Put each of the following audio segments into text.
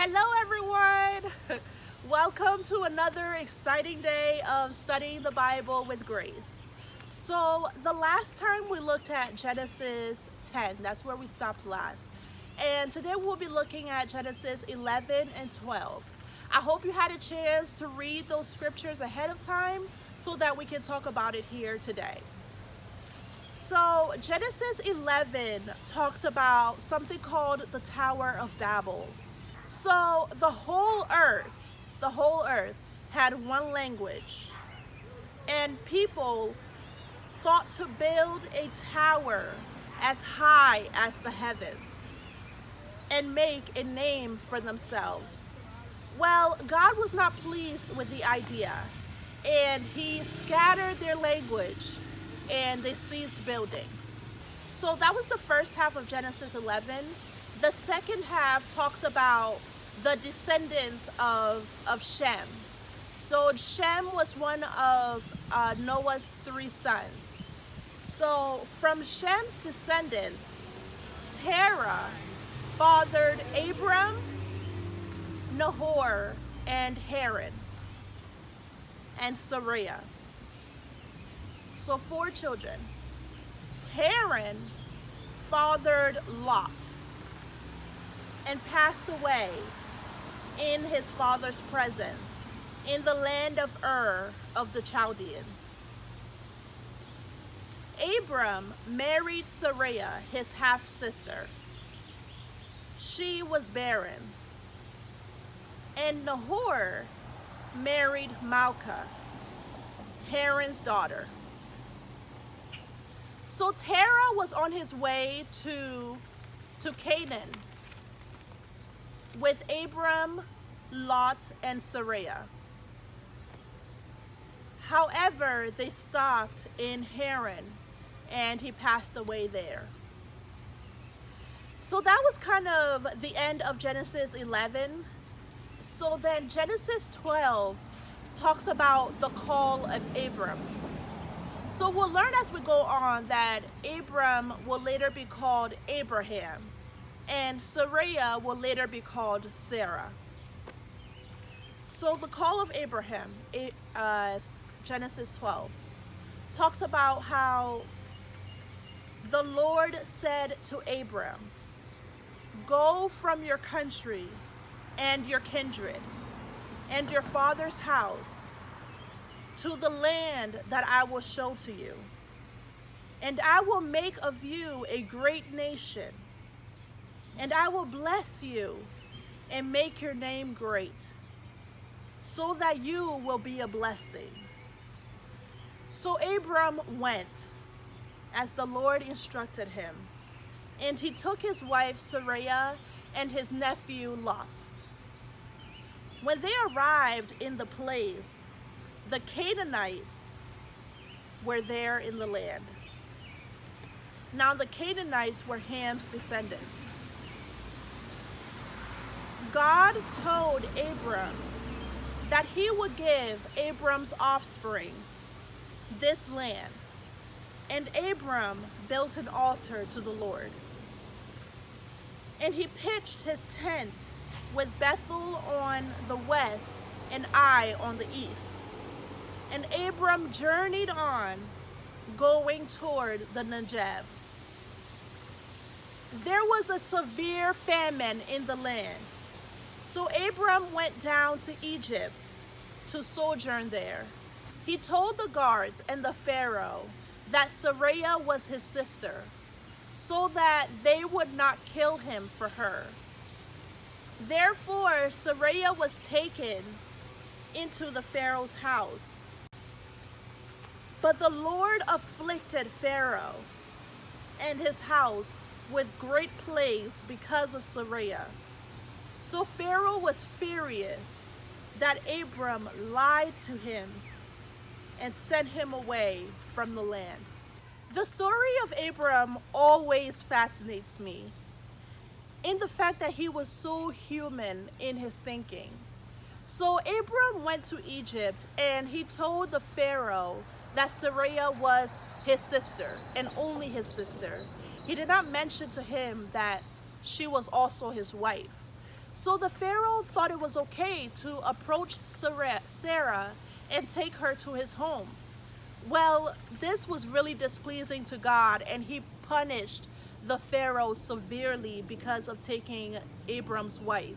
Hello, everyone. Welcome to another exciting day of studying the Bible with Grace. So, the last time we looked at Genesis 10, that's where we stopped last. And today we'll be looking at Genesis 11 and 12. I hope you had a chance to read those scriptures ahead of time so that we can talk about it here today. So, Genesis 11 talks about something called the Tower of Babel. So the whole earth had one language, and people thought to build a tower as high as the heavens and make a name for themselves. Well, God was not pleased with the idea, and he scattered their language and they ceased building. So that was the first half of Genesis 11. The second half talks about the descendants of Shem. So Shem was one of Noah's three sons. So from Shem's descendants, Terah fathered Abram, Nahor, and Haran, and Sarai. So 4 children. Haran fathered Lot and passed away in his father's presence in the land of Ur of the Chaldeans. Abram married Sarai, his half-sister. She was barren. And Nahor married Milcah, Haran's daughter. So Terah was on his way to Canaan with Abram, Lot, and Sarai. However, they stopped in Haran, and he passed away there. So that was kind of the end of Genesis 11. So then Genesis 12 talks about the call of Abram. So we'll learn as we go on that Abram will later be called Abraham, and Sarai will later be called Sarah. So the call of Abraham, Genesis 12, talks about how the Lord said to Abram, "Go from your country and your kindred and your father's house to the land that I will show to you. And I will make of you a great nation. And I will bless you and make your name great, so that you will be a blessing." So Abram went as the Lord instructed him. And he took his wife Sarai and his nephew Lot. When they arrived in the place, the Canaanites were there in the land. Now the Canaanites were Ham's descendants. God told Abram that he would give Abram's offspring this land, and Abram built an altar to the Lord. And he pitched his tent with Bethel on the west and Ai on the east. And Abram journeyed on, going toward the Negev. There was a severe famine in the land. So Abram went down to Egypt to sojourn there. He told the guards and the Pharaoh that Sarai was his sister, so that they would not kill him for her. Therefore Sarai was taken into the Pharaoh's house. But the Lord afflicted Pharaoh and his house with great plagues because of Sarai. So Pharaoh was furious that Abram lied to him and sent him away from the land. The story of Abram always fascinates me in the fact that he was so human in his thinking. So Abram went to Egypt and he told the Pharaoh that Sarai was his sister and only his sister. He did not mention to him that she was also his wife. So the Pharaoh thought it was okay to approach Sarah and take her to his home. Well, this was really displeasing to God, and he punished the Pharaoh severely because of taking Abram's wife.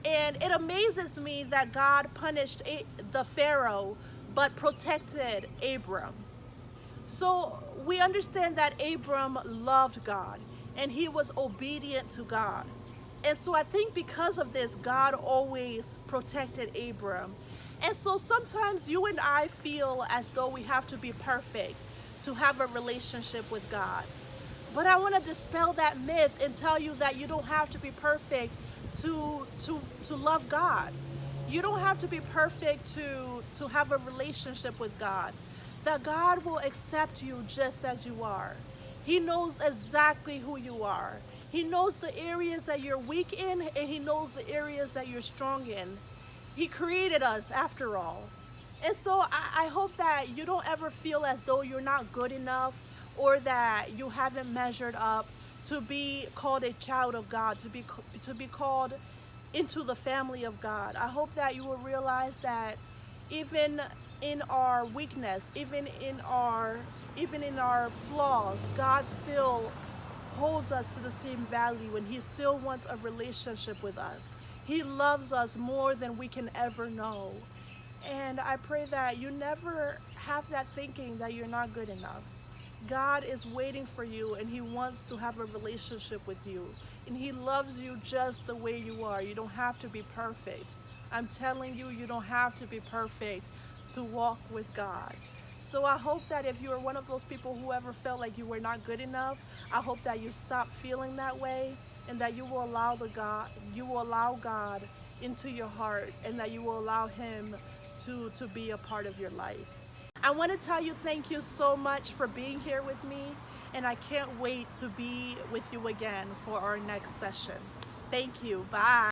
And it amazes me that God punished the Pharaoh but protected Abram. So we understand that Abram loved God and he was obedient to God. And so I think because of this, God always protected Abram. And so sometimes you and I feel as though we have to be perfect to have a relationship with God. But I want to dispel that myth and tell you that you don't have to be perfect to love God. You don't have to be perfect to have a relationship with God. That God will accept you just as you are. He knows exactly who you are. He knows the areas that you're weak in, and he knows the areas that you're strong in. He created us after all. And so I hope that you don't ever feel as though you're not good enough or that you haven't measured up to be called a child of God, to be called into the family of God. I hope that you will realize that even in our weakness, even in our flaws, God still holds us to the same value and he still wants a relationship with us. He loves us more than we can ever know. And I pray that you never have that thinking that you're not good enough. God is waiting for you and he wants to have a relationship with you. And he loves you just the way you are. You don't have to be perfect. I'm telling you, you don't have to be perfect to walk with God. So I hope that if you are one of those people who ever felt like you were not good enough, I hope that you stop feeling that way and that you will allow God into your heart and that you will allow him to be a part of your life. I want to tell you thank you so much for being here with me, and I can't wait to be with you again for our next session. Thank you. Bye.